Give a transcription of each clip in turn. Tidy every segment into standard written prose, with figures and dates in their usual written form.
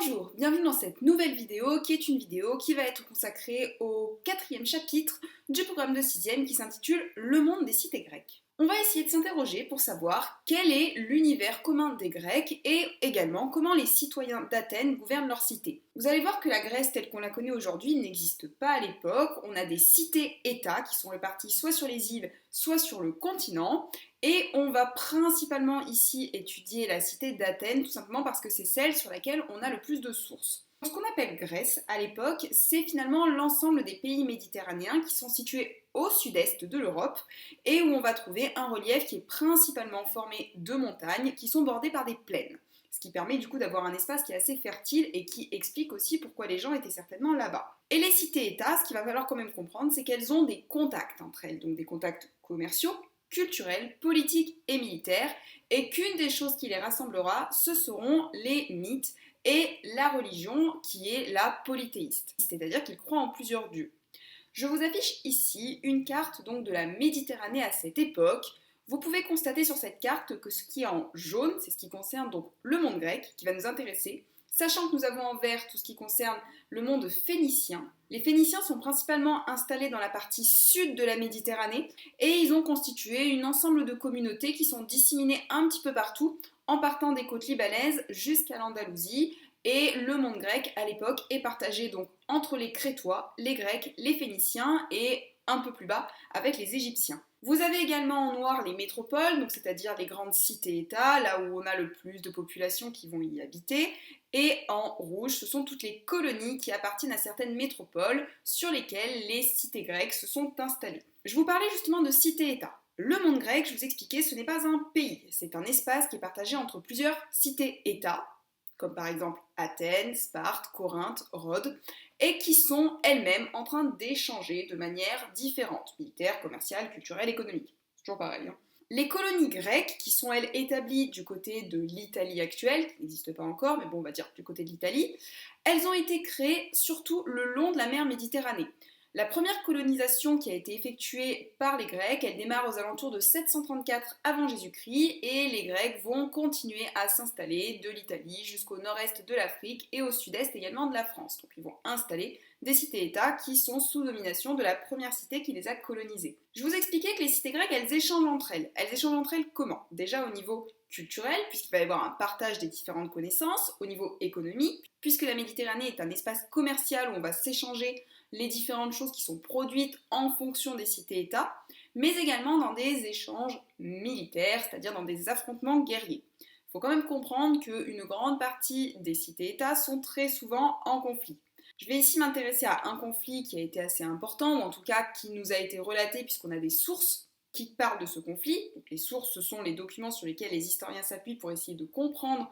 Bonjour, bienvenue dans cette nouvelle vidéo qui est une vidéo qui va être consacrée au 4e chapitre du programme de 6e qui s'intitule Le monde des cités grecques. On va essayer de s'interroger pour savoir quel est l'univers commun des Grecs et également comment les citoyens d'Athènes gouvernent leur cité. Vous allez voir que la Grèce telle qu'on la connaît aujourd'hui n'existe pas à l'époque. On a des cités-États qui sont réparties soit sur les îles, soit sur le continent. Et on va principalement ici étudier la cité d'Athènes, tout simplement parce que c'est celle sur laquelle on a le plus de sources. Ce qu'on appelle Grèce à l'époque, c'est finalement l'ensemble des pays méditerranéens qui sont situés au sud-est de l'Europe et où on va trouver un relief qui est principalement formé de montagnes qui sont bordées par des plaines. Ce qui permet du coup d'avoir un espace qui est assez fertile et qui explique aussi pourquoi les gens étaient certainement là-bas. Et les cités-États, ce qu'il va falloir quand même comprendre, c'est qu'elles ont des contacts entre elles, donc des contacts commerciaux, culturels, politiques et militaires, et qu'une des choses qui les rassemblera, ce seront les mythes et la religion qui est la polythéiste, c'est-à-dire qu'ils croient en plusieurs dieux. Je vous affiche ici une carte donc de la Méditerranée à cette époque. Vous pouvez constater sur cette carte que ce qui est en jaune, c'est ce qui concerne donc le monde grec qui va nous intéresser, sachant que nous avons en vert tout ce qui concerne le monde phénicien. Les Phéniciens sont principalement installés dans la partie sud de la Méditerranée et ils ont constitué un ensemble de communautés qui sont disséminées un petit peu partout, en partant des côtes libanaises jusqu'à l'Andalousie. Et le monde grec à l'époque est partagé donc entre les Crétois, les Grecs, les Phéniciens et un peu plus bas avec les Égyptiens. Vous avez également en noir les métropoles, donc c'est-à-dire les grandes cités-États, là où on a le plus de populations qui vont y habiter. Et en rouge, ce sont toutes les colonies qui appartiennent à certaines métropoles sur lesquelles les cités grecques se sont installées. Je vous parlais justement de cités-États. Le monde grec, je vous expliquais, ce n'est pas un pays, c'est un espace qui est partagé entre plusieurs cités-États, comme par exemple Athènes, Sparte, Corinthe, Rhodes, et qui sont elles-mêmes en train d'échanger de manière différente, militaire, commerciale, culturelle, économique. C'est toujours pareil. Les colonies grecques, qui sont elles établies du côté de l'Italie actuelle, qui n'existe pas encore, mais bon, on va dire du côté de l'Italie, elles ont été créées surtout le long de la mer Méditerranée. La première colonisation qui a été effectuée par les Grecs, elle démarre aux alentours de 734 avant Jésus-Christ et les Grecs vont continuer à s'installer de l'Italie jusqu'au nord-est de l'Afrique et au sud-est également de la France. Donc ils vont installer des cités-États qui sont sous domination de la première cité qui les a colonisées. Je vous expliquais que les cités grecques, elles échangent entre elles. Elles échangent entre elles comment ? Déjà au niveau culturel, puisqu'il va y avoir un partage des différentes connaissances, au niveau économique, puisque la Méditerranée est un espace commercial où on va s'échanger les différentes choses qui sont produites en fonction des cités-États, mais également dans des échanges militaires, c'est-à-dire dans des affrontements guerriers. Il faut quand même comprendre qu'une grande partie des cités-États sont très souvent en conflit. Je vais ici m'intéresser à un conflit qui a été assez important, ou en tout cas qui nous a été relaté puisqu'on a des sources qui parlent de ce conflit. Donc les sources, ce sont les documents sur lesquels les historiens s'appuient pour essayer de comprendre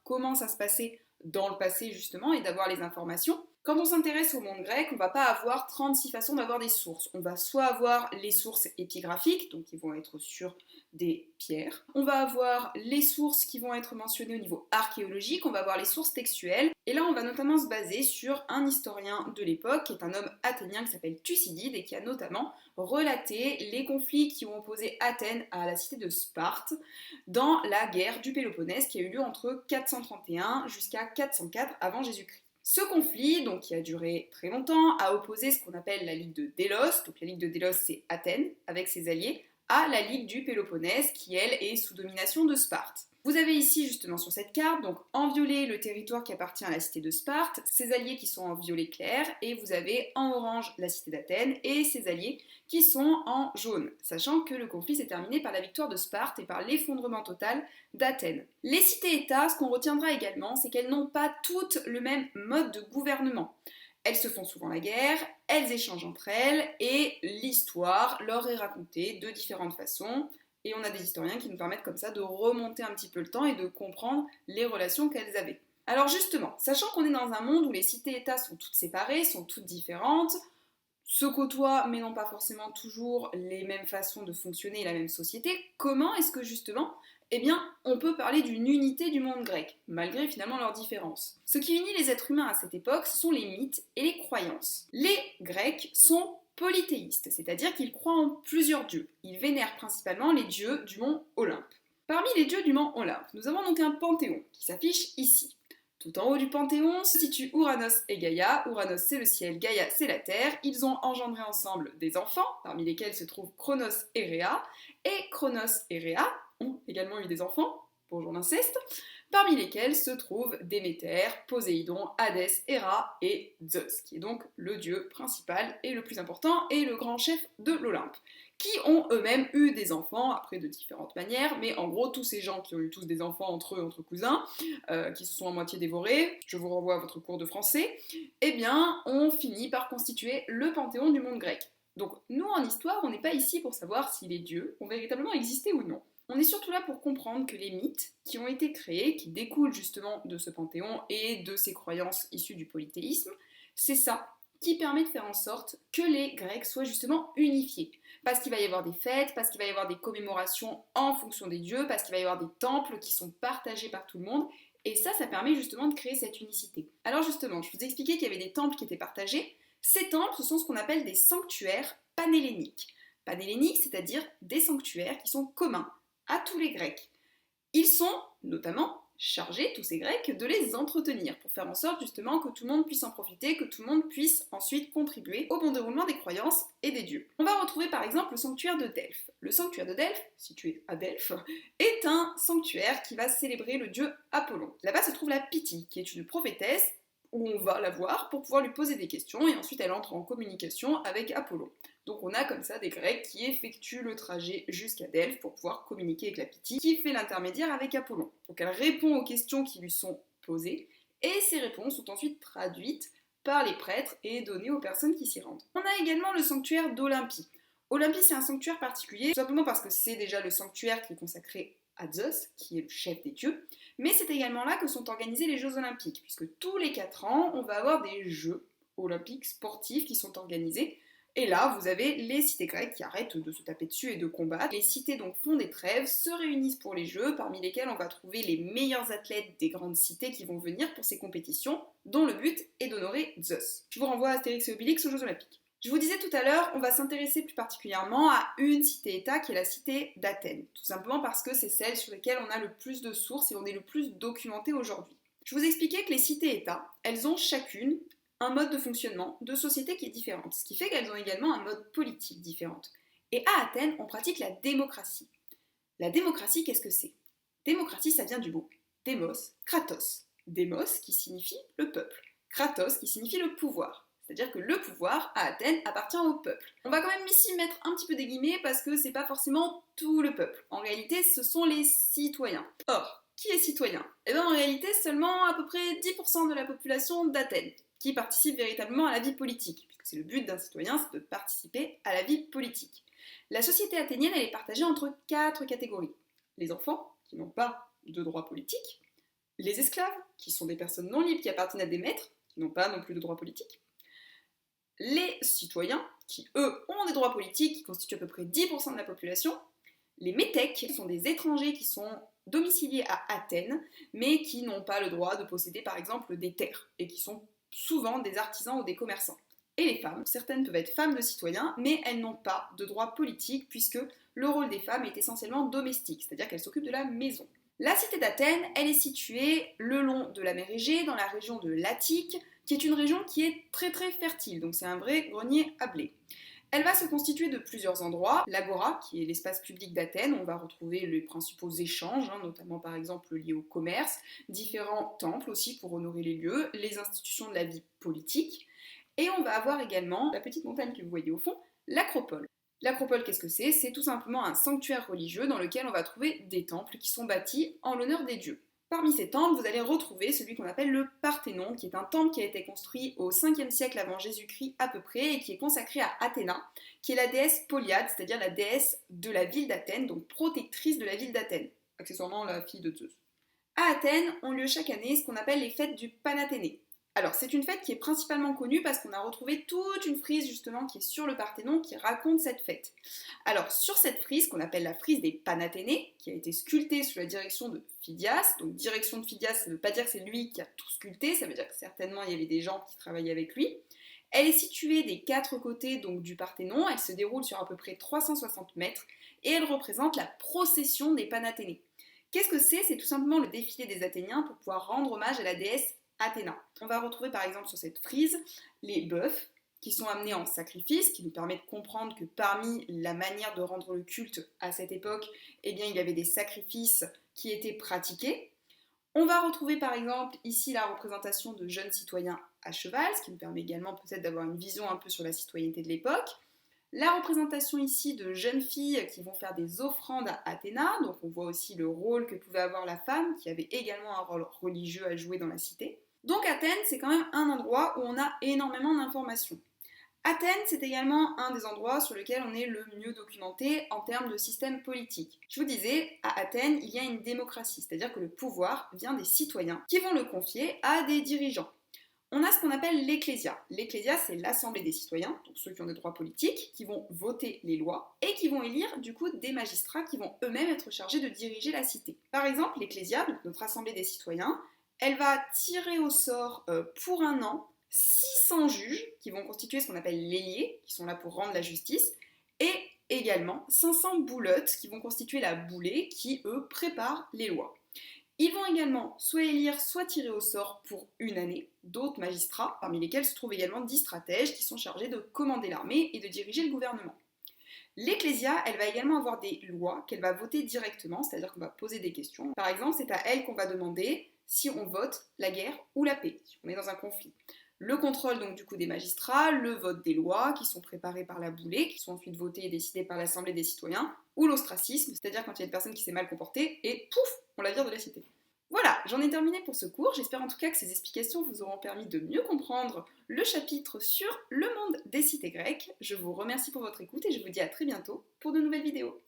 comment ça se passait dans le passé justement et d'avoir les informations. Quand on s'intéresse au monde grec, on ne va pas avoir 36 façons d'avoir des sources. On va soit avoir les sources épigraphiques, donc qui vont être sur des pierres. On va avoir les sources qui vont être mentionnées au niveau archéologique. On va avoir les sources textuelles. Et là, on va notamment se baser sur un historien de l'époque, qui est un homme athénien qui s'appelle Thucydide et qui a notamment relaté les conflits qui ont opposé Athènes à la cité de Sparte dans la guerre du Péloponnèse qui a eu lieu entre 431 jusqu'à 404 avant Jésus-Christ. Ce conflit, donc, qui a duré très longtemps, a opposé ce qu'on appelle la Ligue de Délos. Donc la Ligue de Délos, c'est Athènes, avec ses alliés, à la Ligue du Péloponnèse, qui, elle, est sous domination de Sparte. Vous avez ici, justement, sur cette carte, donc en violet, le territoire qui appartient à la cité de Sparte, ses alliés qui sont en violet clair, et vous avez en orange la cité d'Athènes et ses alliés qui sont en jaune, sachant que le conflit s'est terminé par la victoire de Sparte et par l'effondrement total d'Athènes. Les cités-États, ce qu'on retiendra également, c'est qu'elles n'ont pas toutes le même mode de gouvernement. Elles se font souvent la guerre, elles échangent entre elles, et l'histoire leur est racontée de différentes façons, et on a des historiens qui nous permettent comme ça de remonter un petit peu le temps et de comprendre les relations qu'elles avaient. Alors justement, sachant qu'on est dans un monde où les cités-États sont toutes séparées, sont toutes différentes, se côtoient mais n'ont pas forcément toujours les mêmes façons de fonctionner et la même société, comment est-ce que justement on peut parler d'une unité du monde grec, malgré finalement leurs différences. Ce qui unit les êtres humains à cette époque, ce sont les mythes et les croyances. Les Grecs sont polythéistes, c'est-à-dire qu'ils croient en plusieurs dieux. Ils vénèrent principalement les dieux du mont Olympe. Parmi les dieux du mont Olympe, nous avons donc un panthéon qui s'affiche ici. Tout en haut du Panthéon se situent Ouranos et Gaïa. Ouranos c'est le ciel, Gaïa c'est la terre. Ils ont engendré ensemble des enfants, parmi lesquels se trouvent Cronos et Rhea. Et Cronos et Rhea ont également eu des enfants, bonjour l'inceste, parmi lesquels se trouvent Déméter, Poséidon, Hadès, Héra et Zeus, qui est donc le dieu principal et le plus important et le grand chef de l'Olympe, qui ont eux-mêmes eu des enfants, après de différentes manières, mais en gros tous ces gens qui ont eu tous des enfants entre eux, entre cousins, qui se sont à moitié dévorés, je vous renvoie à votre cours de français, eh bien ont fini par constituer le panthéon du monde grec. Donc nous en histoire, on n'est pas ici pour savoir si les dieux ont véritablement existé ou non. On est surtout là pour comprendre que les mythes qui ont été créés, qui découlent justement de ce panthéon et de ces croyances issues du polythéisme, c'est ça qui permet de faire en sorte que les Grecs soient justement unifiés. Parce qu'il va y avoir des fêtes, parce qu'il va y avoir des commémorations en fonction des dieux, parce qu'il va y avoir des temples qui sont partagés par tout le monde, et ça permet justement de créer cette unicité. Alors justement, je vous ai expliqué qu'il y avait des temples qui étaient partagés. Ces temples, ce sont ce qu'on appelle des sanctuaires panhelléniques. Panhelléniques, c'est-à-dire des sanctuaires qui sont communs à tous les Grecs. Ils sont notamment chargés, tous ces Grecs, de les entretenir pour faire en sorte justement que tout le monde puisse en profiter, que tout le monde puisse ensuite contribuer au bon déroulement des croyances et des dieux. On va retrouver par exemple le sanctuaire de Delphes. Le sanctuaire de Delphes, situé à Delphes, est un sanctuaire qui va célébrer le dieu Apollon. Là-bas se trouve la Pythie, qui est une prophétesse où on va la voir pour pouvoir lui poser des questions et ensuite elle entre en communication avec Apollon. Donc on a comme ça des Grecs qui effectuent le trajet jusqu'à Delphes pour pouvoir communiquer avec la Pythie qui fait l'intermédiaire avec Apollon. Donc elle répond aux questions qui lui sont posées et ces réponses sont ensuite traduites par les prêtres et données aux personnes qui s'y rendent. On a également le sanctuaire d'Olympie. Olympie c'est un sanctuaire particulier, tout simplement parce que c'est déjà le sanctuaire qui est consacré à Zeus, qui est le chef des dieux, mais c'est également là que sont organisés les Jeux Olympiques, puisque tous les 4 ans, on va avoir des Jeux olympiques sportifs qui sont organisés. Et là, vous avez les cités grecques qui arrêtent de se taper dessus et de combattre. Les cités donc font des trêves, se réunissent pour les Jeux, parmi lesquels on va trouver les meilleurs athlètes des grandes cités qui vont venir pour ces compétitions, dont le but est d'honorer Zeus. Je vous renvoie à Astérix et Obélix aux Jeux Olympiques. Je vous disais tout à l'heure, on va s'intéresser plus particulièrement à une cité-État qui est la cité d'Athènes, tout simplement parce que c'est celle sur laquelle on a le plus de sources et on est le plus documenté aujourd'hui. Je vous expliquais que les cités-États, elles ont chacune un mode de fonctionnement de société qui est différent, ce qui fait qu'elles ont également un mode politique différent. Et à Athènes, on pratique la démocratie. La démocratie, qu'est-ce que c'est? Démocratie, ça vient du mot démos, kratos. Démos qui signifie le peuple, kratos qui signifie le pouvoir. C'est-à-dire que le pouvoir, à Athènes, appartient au peuple. On va quand même ici mettre un petit peu des guillemets parce que c'est pas forcément tout le peuple. En réalité, ce sont les citoyens. Or, qui est citoyen? Eh bien, en réalité, seulement à peu près 10% de la population d'Athènes qui participe véritablement à la vie politique, puisque c'est le but d'un citoyen, c'est de participer à la vie politique. La société athénienne, elle est partagée entre 4 catégories. Les enfants, qui n'ont pas de droits politiques, les esclaves, qui sont des personnes non libres qui appartiennent à des maîtres, qui n'ont pas non plus de droits politiques, les citoyens, qui eux ont des droits politiques, qui constituent à peu près 10% de la population, les métèques, qui sont des étrangers qui sont domiciliés à Athènes, mais qui n'ont pas le droit de posséder par exemple des terres, et qui sont souvent des artisans ou des commerçants. Et les femmes, certaines peuvent être femmes de citoyens, mais elles n'ont pas de droits politiques, puisque le rôle des femmes est essentiellement domestique, c'est-à-dire qu'elles s'occupent de la maison. La cité d'Athènes, elle est située le long de la mer Égée, dans la région de l'Attique, qui est une région qui est très très fertile, donc c'est un vrai grenier à blé. Elle va se constituer de plusieurs endroits. L'Agora, qui est l'espace public d'Athènes, on va retrouver les principaux échanges, notamment par exemple liés au commerce, différents temples aussi pour honorer les lieux, les institutions de la vie politique, et on va avoir également la petite montagne que vous voyez au fond, l'Acropole. L'Acropole, qu'est-ce que c'est? C'est tout simplement un sanctuaire religieux dans lequel on va trouver des temples qui sont bâtis en l'honneur des dieux. Parmi ces temples, vous allez retrouver celui qu'on appelle le Parthénon, qui est un temple qui a été construit au 5e siècle avant Jésus-Christ à peu près, et qui est consacré à Athéna, qui est la déesse Polyade, c'est-à-dire la déesse de la ville d'Athènes, donc protectrice de la ville d'Athènes, accessoirement la fille de Zeus. À Athènes ont lieu chaque année ce qu'on appelle les fêtes du Panathénée. Alors c'est une fête qui est principalement connue parce qu'on a retrouvé toute une frise justement qui est sur le Parthénon qui raconte cette fête. Alors sur cette frise qu'on appelle la frise des Panathénées, qui a été sculptée sous la direction de Phidias, donc direction de Phidias ça ne veut pas dire que c'est lui qui a tout sculpté, ça veut dire que certainement il y avait des gens qui travaillaient avec lui. Elle est située des 4 côtés donc, du Parthénon, elle se déroule sur à peu près 360 mètres et elle représente la procession des Panathénées. Qu'est-ce que c'est? C'est tout simplement le défilé des Athéniens pour pouvoir rendre hommage à la déesse Athéna. On va retrouver par exemple sur cette frise les bœufs qui sont amenés en sacrifice, qui nous permet de comprendre que parmi la manière de rendre le culte à cette époque, eh bien, il y avait des sacrifices qui étaient pratiqués. On va retrouver par exemple ici la représentation de jeunes citoyens à cheval, ce qui nous permet également peut-être d'avoir une vision un peu sur la citoyenneté de l'époque. La représentation ici de jeunes filles qui vont faire des offrandes à Athéna, donc on voit aussi le rôle que pouvait avoir la femme, qui avait également un rôle religieux à jouer dans la cité. Donc Athènes, c'est quand même un endroit où on a énormément d'informations. Athènes, c'est également un des endroits sur lesquels on est le mieux documenté en termes de système politique. Je vous disais, à Athènes, il y a une démocratie, c'est-à-dire que le pouvoir vient des citoyens qui vont le confier à des dirigeants. On a ce qu'on appelle l'ecclésia. L'ecclésia, c'est l'assemblée des citoyens, donc ceux qui ont des droits politiques, qui vont voter les lois et qui vont élire du coup des magistrats qui vont eux-mêmes être chargés de diriger la cité. Par exemple, l'ecclésia, donc notre assemblée des citoyens, elle va tirer au sort pour un an 600 juges qui vont constituer ce qu'on appelle l'ailier, qui sont là pour rendre la justice, et également 500 boulottes qui vont constituer la boulée qui, eux, préparent les lois. Ils vont également soit élire, soit tirer au sort pour une année d'autres magistrats, parmi lesquels se trouvent également 10 stratèges qui sont chargés de commander l'armée et de diriger le gouvernement. L'Ecclésia, elle va également avoir des lois qu'elle va voter directement, c'est-à-dire qu'on va poser des questions. Par exemple, c'est à elle qu'on va demander si on vote la guerre ou la paix, si on est dans un conflit. Le contrôle donc du coup des magistrats, le vote des lois qui sont préparées par la boulée, qui sont ensuite votées et décidées par l'Assemblée des citoyens, ou l'ostracisme, c'est-à-dire quand il y a une personne qui s'est mal comportée et pouf, on la vire de la cité. Voilà, j'en ai terminé pour ce cours. J'espère en tout cas que ces explications vous auront permis de mieux comprendre le chapitre sur le monde des cités grecques. Je vous remercie pour votre écoute et je vous dis à très bientôt pour de nouvelles vidéos.